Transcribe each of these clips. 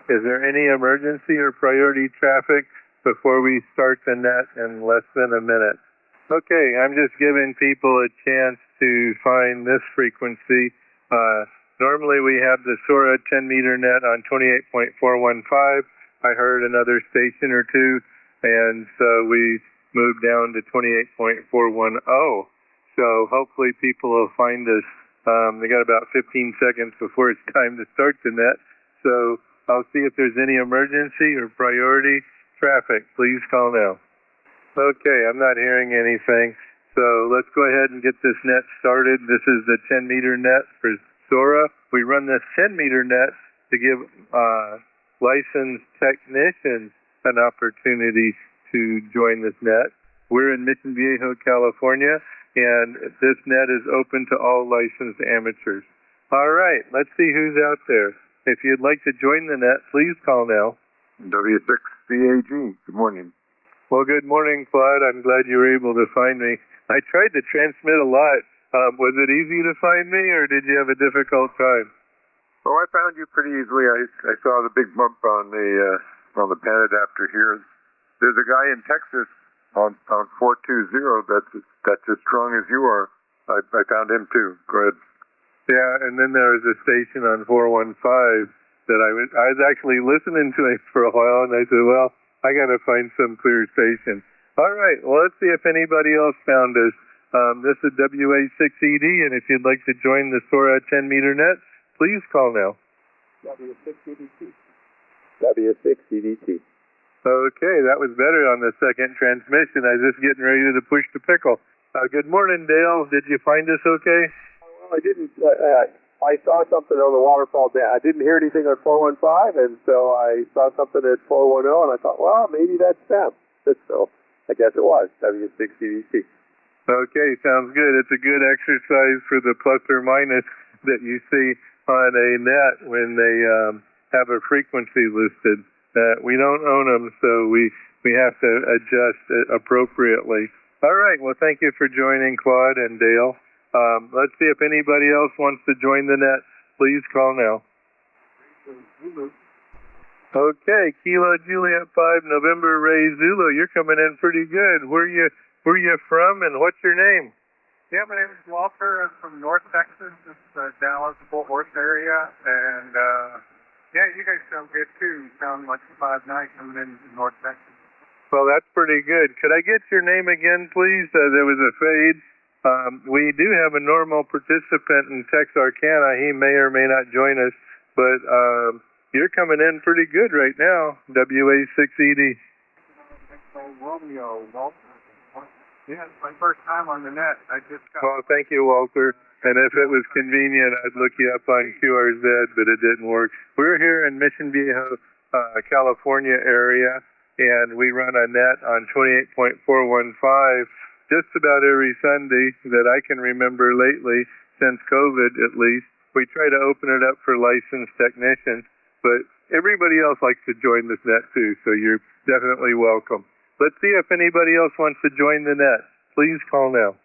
Is there any emergency or priority traffic before we start the net in less than a minute? Okay, I'm just giving people a chance to find this frequency. Normally we have the SOARA 10-meter net on 28.415. I heard another station or two, and so we moved down to 28.410. So hopefully people will find us. They got about 15 seconds before it's time to start the net. So I'll see if there's any emergency or priority traffic. Please call now. Okay, I'm not hearing anything. So let's go ahead and get this net started. This is the 10-meter net for SOARA. We run this 10-meter net to give licensed technicians an opportunity to join this net. We're in Mission Viejo, California, and this net is open to all licensed amateurs. All right, let's see who's out there. If you'd like to join the net, please call now. W6CAG, good morning. Well, good morning, Claude. I'm glad you were able to find me. I tried to transmit a lot. Was it easy to find me, or did you have a difficult time? Oh, I found you pretty easily. I saw the big bump on the pan adapter here. There's a guy in Texas on 420 that's as strong as you are. I found him too. Go ahead. Yeah, and then there was a station on 415 that I was actually listening to it for a while, and I said, well, I got to find some clear station. All right, well, let's see if anybody else found us. This is WA6ED, and if you'd like to join the SOARA 10-meter net, please call now. W6EDT. W6EDT. Okay, that was better on the second transmission. I was just getting ready to push the pickle. Good morning, Dale. Did you find us okay? Well, I didn't. I saw something on the waterfall dam. I didn't hear anything on 415, and so I saw something at 410, and I thought, well, maybe that's them. So I guess it was W6EDT. Okay, sounds good. It's a good exercise for the plus or minus that you see on a net when they have a frequency listed. We don't own them, so we have to adjust it appropriately. All right, well, thank you for joining, Claude and Dale. Let's see if anybody else wants to join the net. Please call now. Okay, Kilo Juliet 5, November Ray Zulu. You're coming in pretty good. Where you from, and what's your name? Yeah, my name is Walter. I'm from North Texas. It's Dallas, Fort Worth area, and yeah, you guys sound good too. You sound like 5 nights coming in North Texas. Well, that's pretty good. Could I get your name again, please? There was a fade. We do have a normal participant in Texarkana. He may or may not join us, but you're coming in pretty good right now, WA6ED. Romeo, Walter. Yeah, it's my first time on the net. I just got... Well, thank you, Walter. And if it was convenient, I'd look you up on QRZ, but it didn't work. We're here in Mission Viejo, California area, and we run a net on 28.415 just about every Sunday that I can remember lately, since COVID at least. We try to open it up for licensed technicians, but everybody else likes to join this net too, so you're definitely welcome. Let's see if anybody else wants to join the net. Please call now.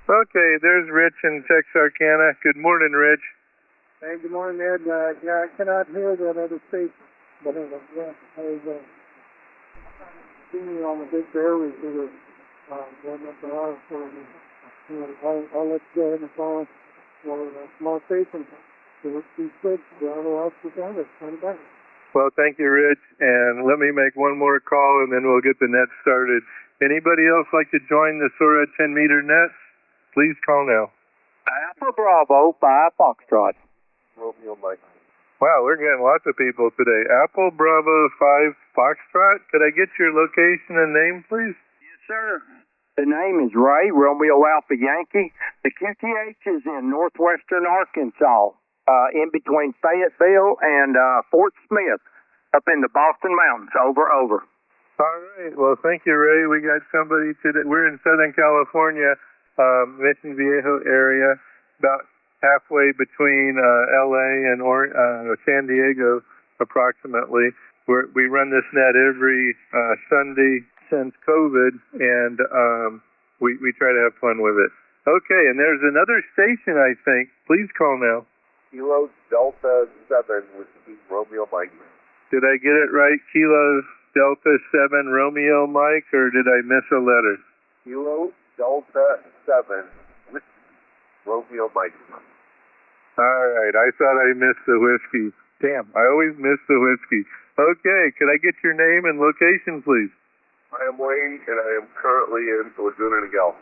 Okay, there's Rich in Texarkana. Good morning, Rich. Hey, good morning, Ed. Yeah, I cannot hear that other station, but yeah, I was seeing on the big bear receiver going up the line for me. I'll let you go ahead and follow for a small station. Well, thank you, Rich, and let me make one more call, and then we'll get the net started. Anybody else like to join the SOARA 10-meter net? Please call now. Alpha Bravo 5 Foxtrot. Romeo Mike. Wow, we're getting lots of people today. Apple Bravo 5 Foxtrot. Could I get your location and name, please? Yes, sir. The name is Ray, Romeo Alpha Yankee. The QTH is in northwestern Arkansas. In between Fayetteville and Fort Smith, up in the Boston Mountains, over. All right. Well, thank you, Ray. We got somebody today. We're in Southern California, Mission Viejo area, about halfway between L.A. and San Diego, approximately. We run this net every Sunday since COVID, and we try to have fun with it. Okay, and there's another station, I think. Please call now. Kilo Delta 7 Whiskey Romeo Mike. Did I get it right? Kilo Delta 7 Romeo Mike, or did I miss a letter? Kilo Delta 7 Whiskey Romeo Mike. All right, I thought I missed the whiskey. Damn, I always miss the whiskey. Okay, could I get your name and location, please? I am Wayne, and I am currently in Laguna Niguel.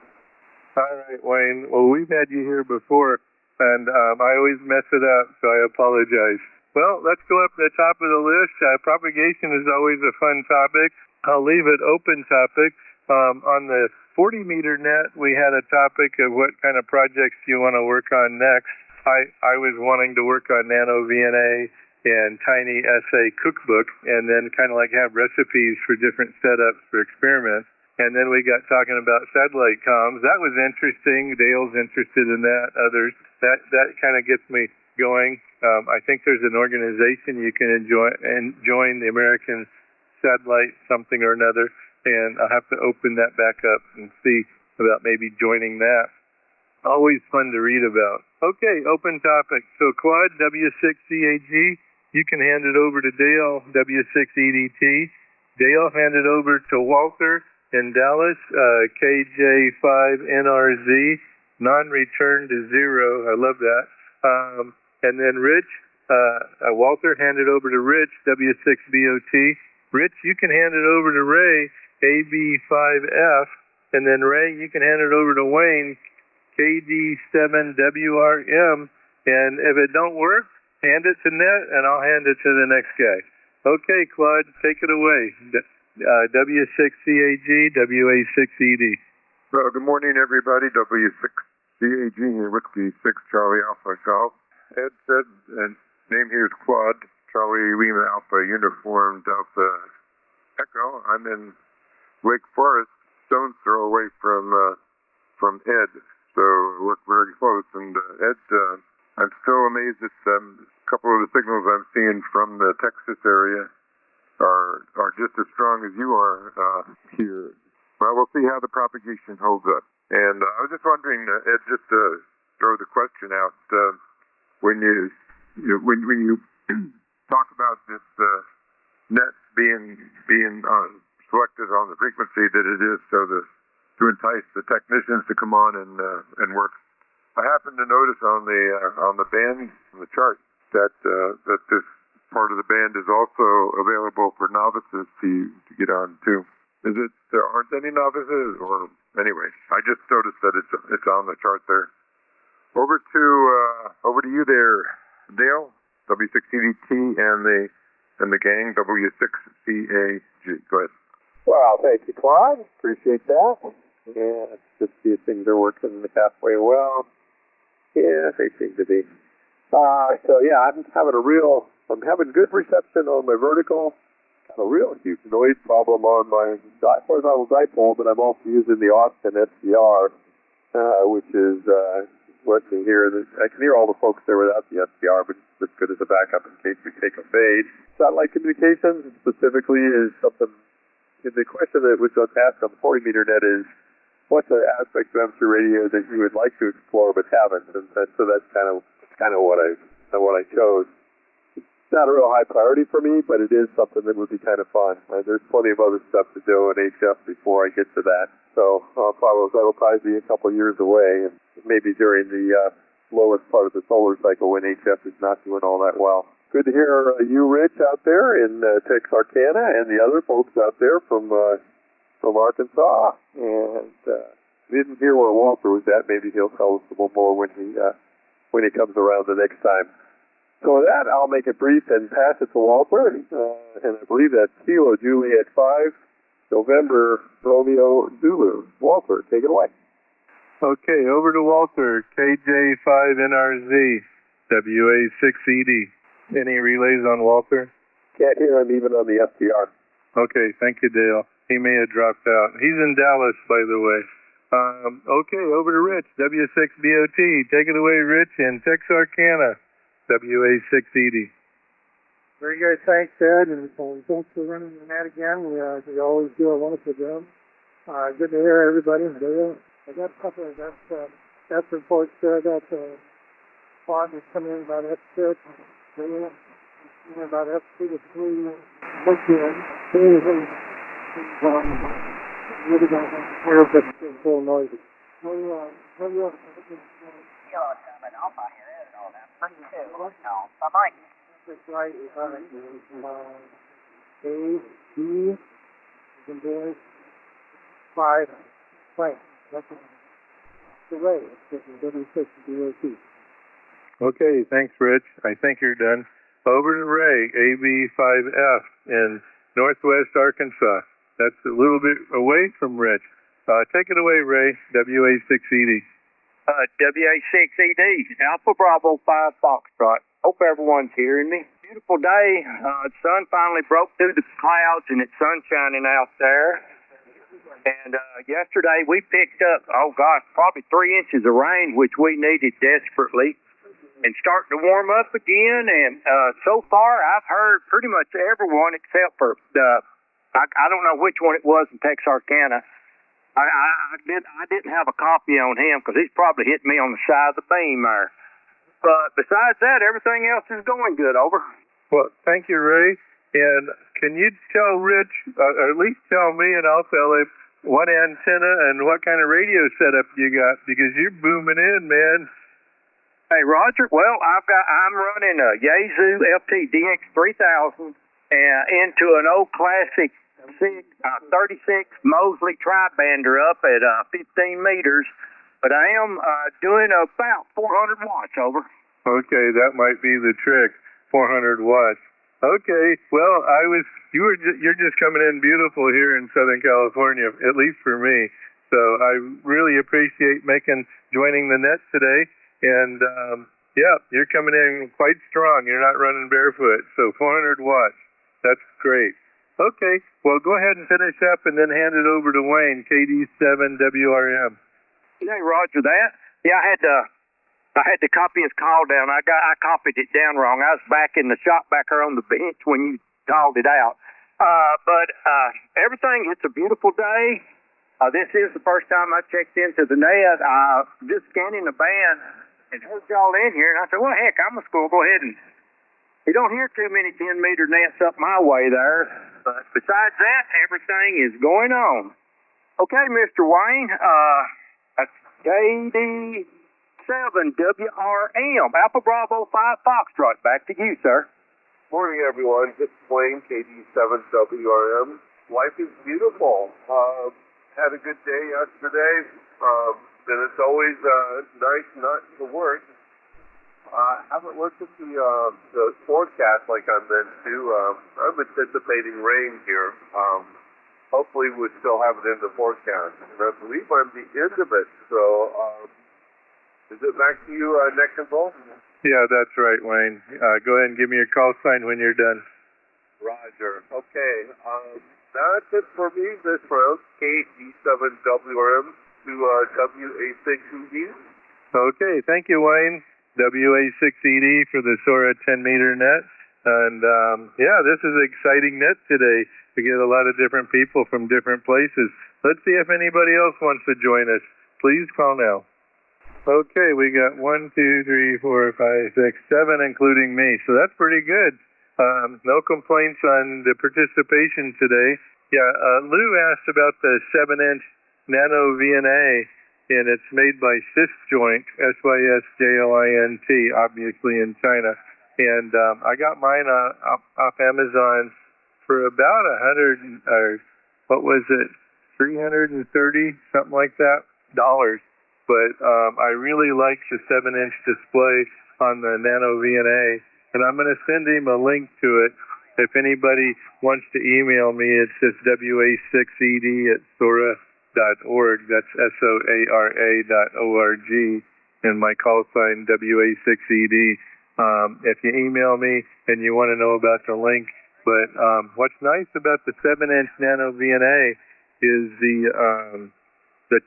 All right, Wayne. Well, we've had you here before, and I always mess it up, so I apologize. Well, let's go up to the top of the list. Propagation is always a fun topic. I'll leave it open topic. On the 40-meter net, we had a topic of what kind of projects you want to work on next. I was wanting to work on NanoVNA and Tiny Essay Cookbook, and then kind of like have recipes for different setups for experiments. And then we got talking about satellite comms. That was interesting. Dale's interested in that. Others. That kind of gets me going. I think there's an organization you can join, the American Satellite something or another, and I'll have to open that back up and see about maybe joining that. Always fun to read about. Okay, open topic. So Quad, W6CAG, you can hand it over to Dale, W6EDT. Dale, hand it over to Walter in Dallas, KJ5NRZ, non-return to 0. I love that. And then Rich, Walter, hand it over to Rich, W6BOT. Rich, you can hand it over to Ray, AB5F. And then Ray, you can hand it over to Wayne, KD7WRM. And if it don't work, hand it to Net, and I'll hand it to the next guy. Okay, Claude, take it away. W6CAG, WA6ED. Well, good morning, everybody. W6CAG here, Whiskey 6 Charlie Alpha Golf. Ed said, and name here is Claude, Charlie Lima Alpha Uniform Delta Echo. I'm in Lake Forest, stone's throw away from Ed, so we're very close. And Ed, I'm still amazed at a couple of the signals I'm seeing from the Texas area are just as strong as you are here. Well, we'll see how the propagation holds up. And I was just wondering, Ed, just to throw the question out, when you talk about this net being selected on the frequency that it is, so to entice the technicians to come on and work. I happen to notice on the band, on the chart, that this part of the band is also available for novices to get on too. Is it there aren't any novices, or anyway? I just noticed that it's on the chart there. Over to you there, Dale, W6EDT, and the gang, W6CAG. Go ahead. Well, thank you, Claude. Appreciate that. Yeah, let's just see if things are working halfway well. Yeah, they seem to be. So yeah, I'm having good reception on my vertical. Got a real huge noise problem on my horizontal dipole, but I'm also using the Austin SDR, which is working here. I can hear all the folks there without the SDR, but it's good as a backup in case we take a fade. Satellite communications specifically is something. The question that was asked on the 40-meter net is, what's the aspect of M3 radio that you would like to explore but haven't? And so that's kind of what I chose. It's not a real high priority for me, but it is something that would be kind of fun. There's plenty of other stuff to do in HF before I get to that. So that'll probably be a couple years away, and maybe during the lowest part of the solar cycle when HF is not doing all that well. Good to hear you, Rich, out there in Texarkana, and the other folks out there from Arkansas. And didn't hear where Walter was at. Maybe he'll tell us a little more when he comes around the next time. So with that, I'll make it brief and pass it to Walter. And I believe that's Kilo Juliet 5, November Romeo Zulu. Walter, take it away. Okay, over to Walter, KJ5NRZ, WA6ED. Any relays on Walter? Can't hear him even on the FTR. Okay, thank you, Dale. He may have dropped out. He's in Dallas, by the way. Okay, over to Rich, W6BOT. Take it away, Rich, in Texarkana, WA6ED. Very good. Thanks, Ed, and thanks for running the net again. We always do a wonderful job. Good to hear everybody. I got a couple of That report said that the fog is coming in about F6, coming in about F2 to 3, looking really don't hear if it's full noisy. It's right behind A, B, you can do it, 5, right, that's the way, it's W6 DOT. Okay, thanks, Rich. I think you're done. Over to Ray, AB5F in Northwest Arkansas. That's a little bit away from Rich. Take it away, Ray, WA6ED. WA6ED, Alpha Bravo 5 Foxtrot. Hope everyone's hearing me. Beautiful day. The sun finally broke through the clouds and it's sun shining out there. And yesterday we picked up, probably 3 inches of rain, which we needed desperately. And starting to warm up again. And so far I've heard pretty much everyone except for I don't know which one it was in Texarkana. I didn't have a copy on him because he's probably hit me on the side of the beam there. But besides that, everything else is going good. Over. Well, thank you, Ray. And can you tell Rich, or at least tell me, and I'll tell him what antenna and what kind of radio setup you got, because you're booming in, man. Hey, Roger. Well, I'm running a Yaesu FT-DX3000 into an old classic 36 Mosley tri-bander up at 15 meters, but I am doing about 400 watts. Over. Okay, that might be the trick. 400 watts. Okay, well, you're just coming in beautiful here in Southern California, at least for me. So I really appreciate joining the net today. And yeah, you're coming in quite strong. You're not running barefoot. So 400 watts. That's great. Okay, well, go ahead and finish up and then hand it over to Wayne, KD7WRM. Hey, Roger that. Yeah, I had to copy his call down. I copied it down wrong. I was back in the shop back there on the bench when you called it out. But everything, it's a beautiful day. This is the first time I checked into the net. Just scanning the band and heard y'all in here, and I said, well, heck, I'm just going to go ahead and you don't hear too many 10-meter nets up my way there. But besides that, everything is going on. Okay, Mr. Wayne, that's KD7WRM, Alpha Bravo 5 Foxtrot. Back to you, sir. Morning, everyone. This is Wayne, KD7WRM. Life is beautiful. Had a good day yesterday. And it's always nice not to work. I haven't looked at the forecast like I meant to. I'm anticipating rain here. Hopefully we still have it in the forecast. And I believe I'm the end of it. So is it back to you, Net Control? Yeah, that's right, Wayne. Go ahead and give me your call sign when you're done. Roger. Okay. That's it for me this round. KD7WRM to WA6ED. Okay, thank you, Wayne. WA6ED for the SOARA 10-meter net. And yeah, this is an exciting net today. We get a lot of different people from different places. Let's see if anybody else wants to join us. Please call now. Okay, we got 1, 2, 3, 4, 5, 6, 7, including me. So that's pretty good. No complaints on the participation today. Yeah, Lou asked about the 7-inch NanoVNA, and it's made by SysJoint, SYSJOINT, obviously in China. And I got mine off Amazon for about 100, or what was it, 330, something like that, dollars. But I really like the 7-inch display on the NanoVNA, and I'm going to send him a link to it. If anybody wants to email me, it's just WA6ED@SOARA.org. That's SOARA.org, and my call sign WA6ED. If you email me and you want to know about the link. But what's nice about the 7-inch NanoVNA is the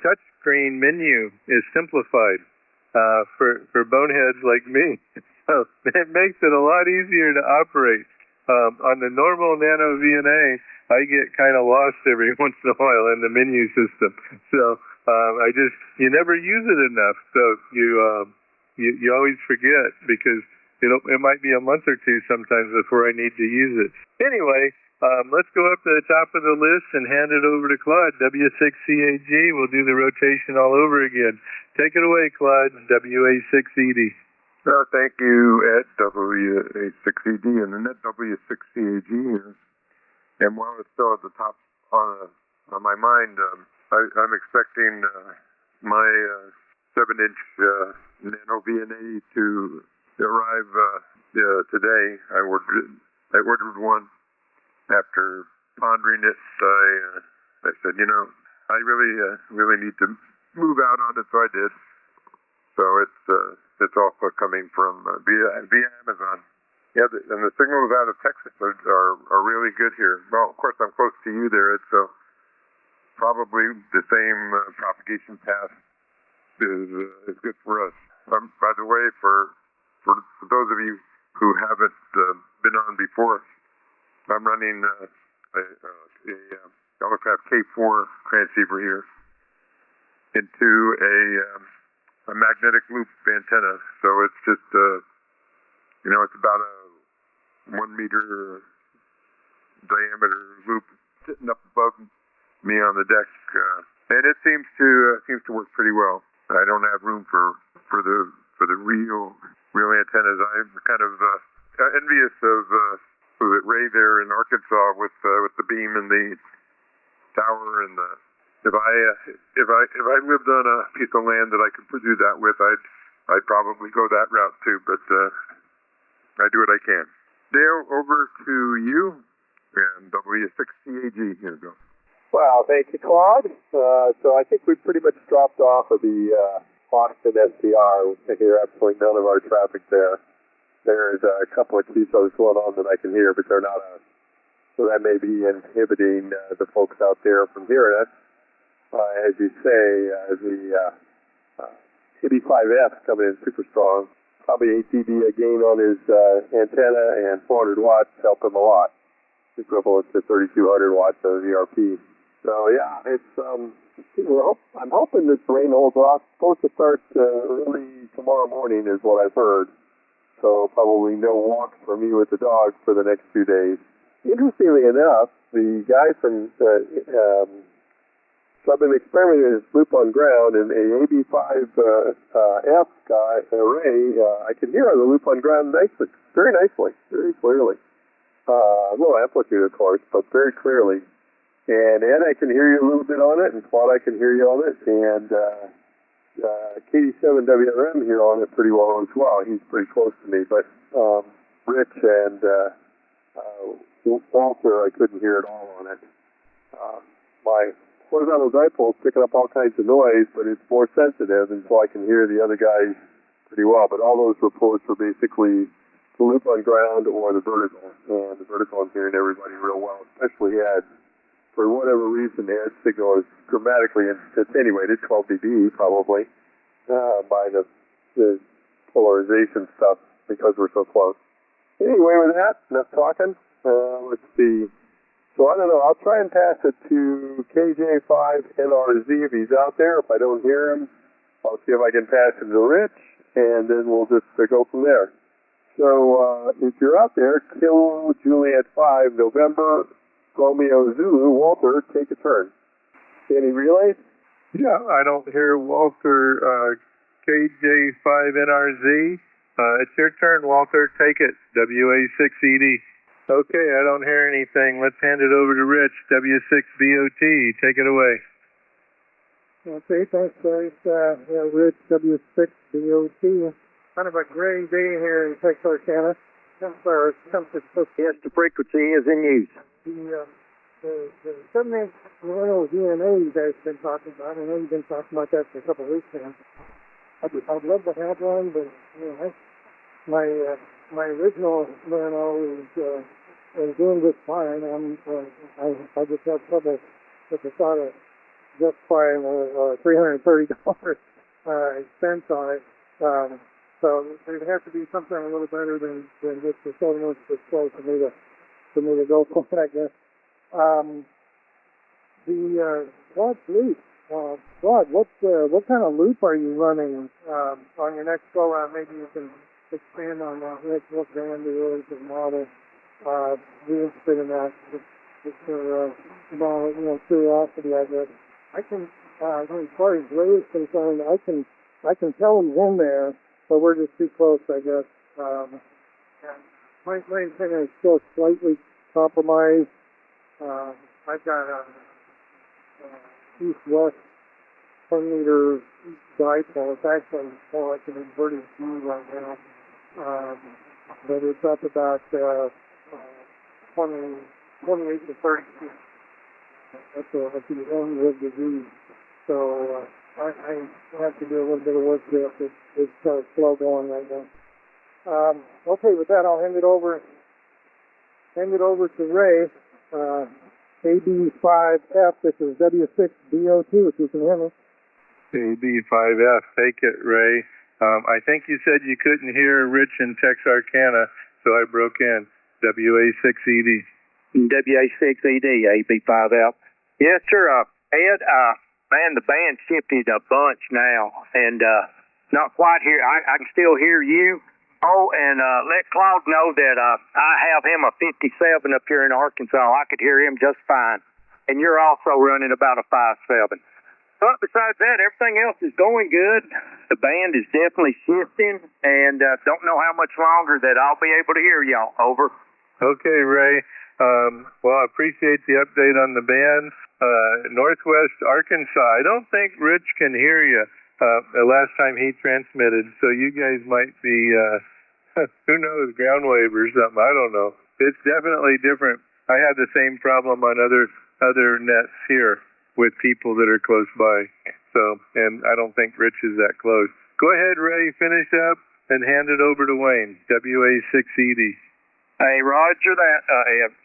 touchscreen menu is simplified for boneheads like me. So it makes it a lot easier to operate. On the normal NanoVNA, I get kind of lost every once in a while in the menu system. So You never use it enough, so you always forget because it might be a month or two sometimes before I need to use it. Anyway, let's go up to the top of the list and hand it over to Claude. W6CAG, we'll do the rotation all over again. Take it away, Claude, WA6ED. Thank you, Ed, WA6ED, and the net W6CAG here. And while it's still at the top on my mind, I'm expecting my 7-inch NanoVNA to arrive today. I ordered one. After pondering it, I said, I really need to move out on it, so I did. So it's also coming from via Amazon. Yeah, and the signals out of Texas are really good here. Well, of course, I'm close to you there, so probably the same propagation path is good for us. By the way, for those of you who haven't been on before, I'm running a Electrocraft K4 transceiver here into a magnetic loop antenna. So it's just, it's about a 1 meter diameter loop sitting up above me on the deck, and it seems to work pretty well. I don't have room for the real antennas. I'm kind of envious of Ray there in Arkansas with the beam and the tower and if I lived on a piece of land that I could do that with, I'd probably go that route too. But I do what I can. Dale, over to you and W6CAG. Here we go. Well, thank you, Claude. So I think we pretty much dropped off of the Austin SDR. We hear absolutely none of our traffic there. There's a couple of QSOs going on that I can hear, but they're not us. So that may be inhibiting the folks out there from hearing us. As you say, the 85F coming in super strong. Probably 8 dB a gain on his antenna and 400 watts help him a lot. Equivalent to 3,200 watts of ERP. So yeah, it's I'm hoping this rain holds off. It's supposed to start early tomorrow morning, is what I've heard. So probably no walks for me with the dogs for the next 2 days. Interestingly enough, the guy from so I've been experimenting with this loop on ground, and a AB5F guy array, I can hear on the loop on ground nicely, very clearly. A little amplitude, of course, but very clearly. And Ed, I can hear you a little bit on it, and Claude, I can hear you on it, and KD7WRM here on it pretty well as well. He's pretty close to me, but Rich and Walter, I couldn't hear at all on it. My horizontal dipole's picking up all kinds of noise, but it's more sensitive, and so I can hear the other guys pretty well. But all those reports are basically the loop on ground or the vertical, and the vertical I'm hearing everybody real well, especially Ed. For whatever reason, Ed's signal is dramatically attenuated, 12 dB probably, by the polarization stuff because we're so close. Anyway, with that, enough talking. Let's see. So I don't know. I'll try and pass it to KJ5NRZ if he's out there. If I don't hear him, I'll see if I can pass it to Rich, and then we'll just go from there. So if you're out there, Kilo Juliet 5, November, Romeo Zulu, Walter, take a turn. Any relays? Yeah, I don't hear Walter. KJ5NRZ. It's your turn, Walter. Take it. WA6ED. Okay, I don't hear anything. Let's hand it over to Rich. W6BOT. Take it away. Okay, thanks, guys. Rich, W6BOT. Kind of a gray day here in Texarkana. Yes, the frequency is in use. The 7-inch NanoVNA you guys have been talking about. I know you've been talking about that for a couple of weeks now. I'd love to have one, but my original Nano is doing just fine. I just have trouble with the thought of justifying a $330 expense on it. So there'd have to be something a little better than just the 7-inch display for me to go for it, I guess. The Quad Loop, Rod, what kind of loop are you running on your next go around? Maybe you can expand on that. What brand it is and model. Be interested in that. Just for curiosity, I guess. I can, as far as Ray is concerned, I can tell he's in there, but we're just too close, I guess. My antenna is still slightly compromised. I've got a east-west 10-meter dipole. It's actually more like an inverted view right now. But it's up about 28 to 30 feet. That's the end of the view. So I have to do a little bit of work there. It's kind of slow going right now. Okay, with that, I'll hand it over to Ray. AB5F, this is W6BO2, if you can hear me. AB5F, take it, Ray. I think you said you couldn't hear Rich in Texarkana, so I broke in. WA6ED. WA6ED, AB5F. Yes, sir. Ed, man, the band shifted a bunch now, and not quite here. I can still hear you. Oh, and let Claude know that I have him a 57 up here in Arkansas. I could hear him just fine. And you're also running about a 57. But besides that, everything else is going good. The band is definitely shifting, and don't know how much longer that I'll be able to hear y'all. Over. Okay, Ray. Well, I appreciate the update on the band. Northwest Arkansas, I don't think Rich can hear you the last time he transmitted, so you guys might be, who knows, ground wave or something. I don't know. It's definitely different. I had the same problem on other nets here with people that are close by. So, and I don't think Rich is that close. Go ahead, Ray, finish up and hand it over to Wayne, WA6ED. Hey, Roger that, Ed.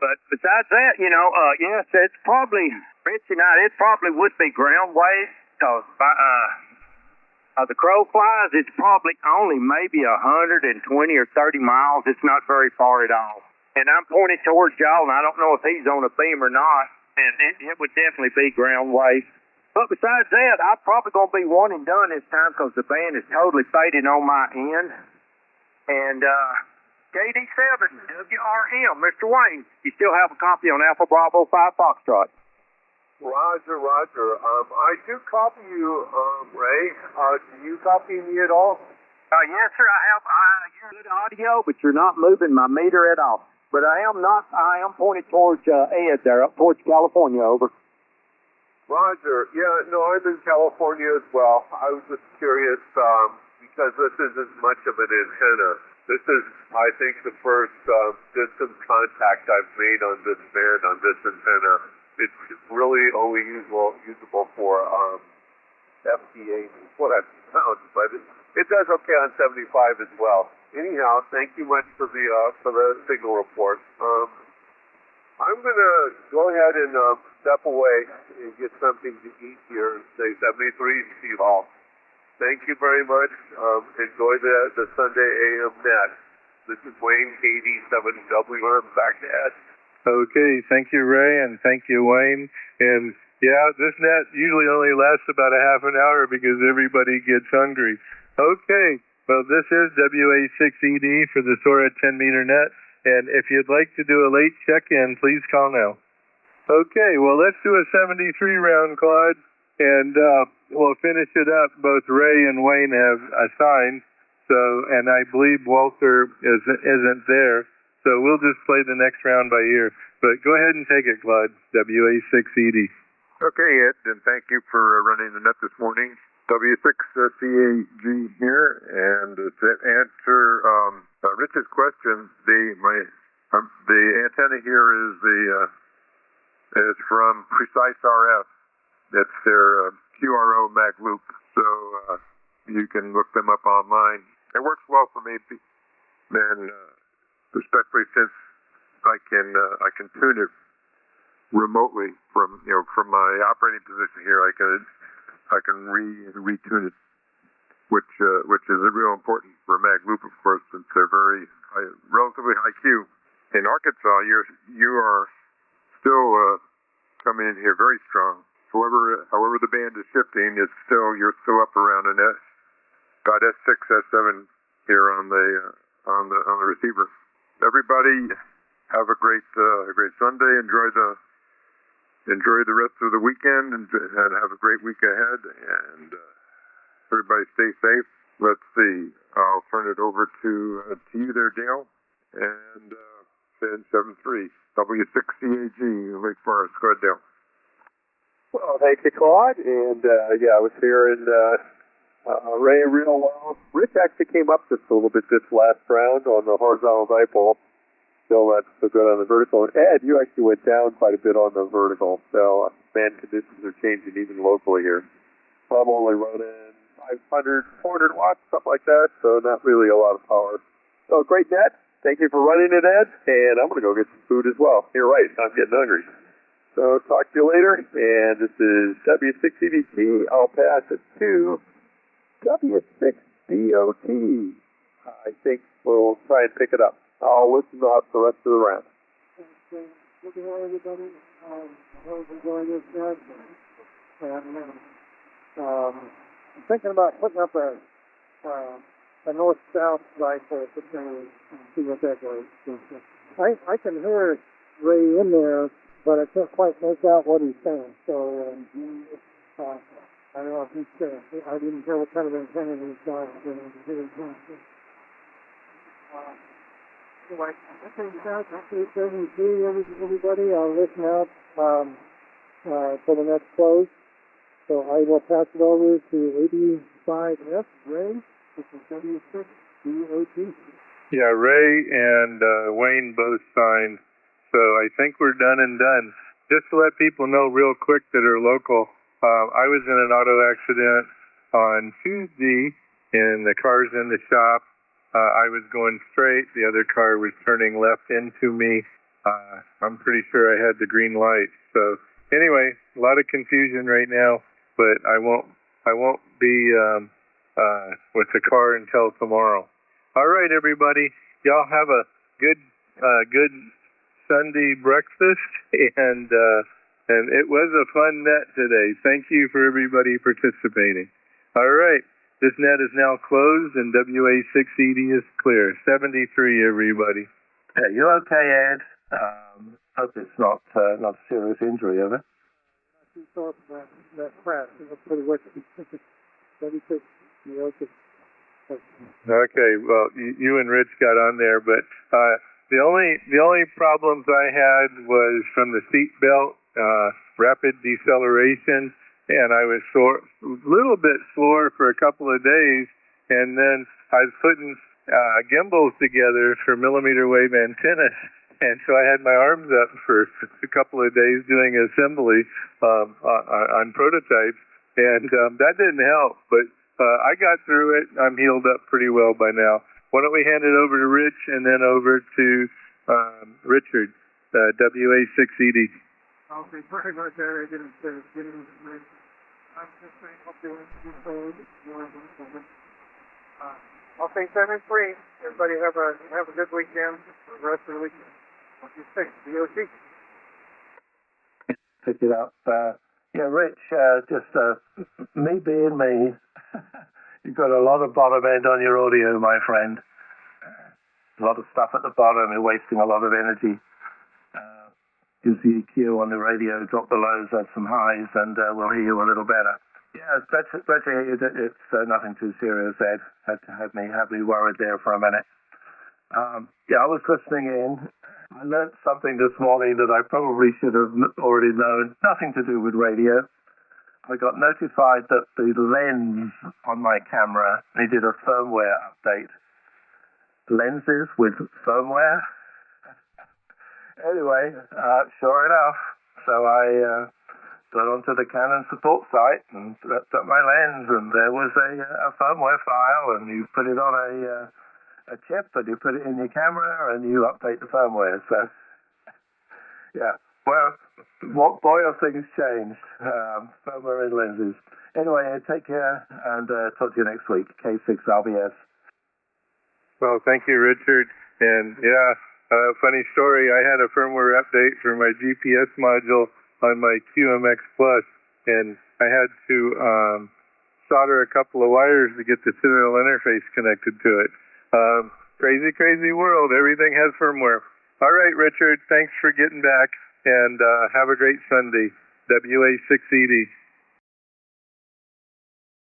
But besides that, yes, it's probably, Rich and it probably would be ground wave, because the crow flies, it's probably only maybe 120 or 30 miles. It's not very far at all. And I'm pointing towards y'all, and I don't know if he's on a beam or not, and it would definitely be ground wave. But besides that, I'm probably going to be one and done this time, because the band is totally fading on my end. And, KD7, WRM, Mr. Wayne, you still have a copy on Alpha Bravo 5 Foxtrot? Roger. I do copy you, Ray. Do you copy me at all? Yes, sir. I hear good audio, but you're not moving my meter at all. But I am pointed towards Ed there, up towards California, over. Roger. Yeah, no, I'm in California as well. I was just curious, because this isn't much of an antenna. This is, I think, the first distance contact I've made on this band, on this antenna. It's really only usable for FTA, is what I've found, but it does okay on 75 as well. Anyhow, thank you much for the signal report. I'm going to go ahead and step away and get something to eat here and say 73 Steve Hall. Thank you very much. Enjoy the Sunday AM net. This is Wayne, KD7W. I'm back to Ed. Okay, thank you, Ray, and thank you, Wayne. And yeah, this net usually only lasts about a half an hour because everybody gets hungry. Okay, well, this is WA6ED for the SOARA 10-meter net. And if you'd like to do a late check-in, please call now. Okay, well, let's do a 73 round, Claude. And we'll finish it up. Both Ray and Wayne have assigned, and I believe Walter isn't there, so we'll just play the next round by ear. But go ahead and take it, Claude, WA6ED. Okay, Ed, and thank you for running the net this morning. W6CAG here, and to answer Rich's question, the antenna here is from Precise RF. That's their QRO mag loop, so you can look them up online. It works well for me, and especially since I can tune it remotely from my operating position here. I can retune it, which is real important for a mag loop, of course, since they're relatively high Q. In Arkansas, you are still coming in here very strong. however the band is shifting, you're still up around about S6, S7 here on the receiver. Everybody have a great Sunday. Enjoy the rest of the weekend and have a great week ahead. And everybody stay safe. Let's see. I'll turn it over to you there, Dale. And 1073 W6CAG Lake Forest. Go ahead, Dale. Well, thank you, Claude. And I was hearing Ray real well. Rich actually came up just a little bit this last round on the horizontal dipole. Still not so good on the vertical. And Ed, you actually went down quite a bit on the vertical. So band conditions are changing even locally here. So I'm only running 500, 400 watts, something like that. So not really a lot of power. So great net. Thank you for running it, Ed. And I'm going to go get some food as well. You're right. I'm getting hungry. So talk to you later. And this is W6EDT. I'll pass it to W6DOT. I think we'll try and pick it up. I'll listen up the rest of the round. Good morning, everybody. I hope you're enjoying this net. I'm thinking about putting up a north-south dipole and see what that goes. I can hear Ray in there, but I can't quite make out what he's saying. So I don't know if he's I didn't hear what kind of antenna he's got. Anyway, okay, guys, everybody. I'll listen out for the next close. So I will pass it over to 85F, Ray, which is W6DOT. Yeah, Ray and Wayne both signed. So I think we're done and done. Just to let people know real quick that are local, I was in an auto accident on Tuesday, and the car's in the shop. I was going straight. The other car was turning left into me. I'm pretty sure I had the green light. So anyway, a lot of confusion right now, but I won't be with the car until tomorrow. All right, everybody. Y'all have a good Sunday breakfast, and it was a fun net today. Thank you for everybody participating. All right. This net is now closed, and WA6ED is clear. 73, everybody. Yeah, you okay, Ed? Hope it's not a serious injury, is it? He thought that crash. It was pretty wicked. 76, Okay, well, you and Rich got on there, but the only problems I had was from the seat belt, rapid deceleration. And I was a little bit sore for a couple of days, and then I was putting gimbals together for millimeter wave antennas, and so I had my arms up for a couple of days doing assembly on prototypes, and that didn't help, but I got through it. I'm healed up pretty well by now. Why don't we hand it over to Rich and then over to Richard, WA6ED. Okay, very much, I didn't get into it. I'm just saying, hope you're okay, 73. Everybody have a good weekend. The rest of the weekend. What do you think? DOT. Pick it up. Yeah, Rich, just me being me, you've got a lot of bottom end on your audio, my friend. A lot of stuff at the bottom. You're wasting a lot of energy. Use the EQ on the radio, drop the lows, add some highs, and we'll hear you a little better. Yeah, it's glad to hear you. It's nothing too serious, Ed. Had me worried there for a minute. Yeah, I was listening in. I learned something this morning that I probably should have already known. Nothing to do with radio. I got notified that the lens on my camera needed a firmware update. Lenses with firmware? Anyway, sure enough, so I got onto the Canon support site and looked at my lens, and there was a firmware file, and you put it on a chip, and you put it in your camera, and you update the firmware. So, yeah, well, what boy have things changed? Firmware and lenses. Anyway, take care, and talk to you next week. K6RBS. Well, thank you, Richard, and yeah. Funny story, I had a firmware update for my GPS module on my QMX Plus and I had to solder a couple of wires to get the serial interface connected to it. Crazy, crazy world. Everything has firmware. All right, Richard, thanks for getting back, and have a great Sunday. WA6ED.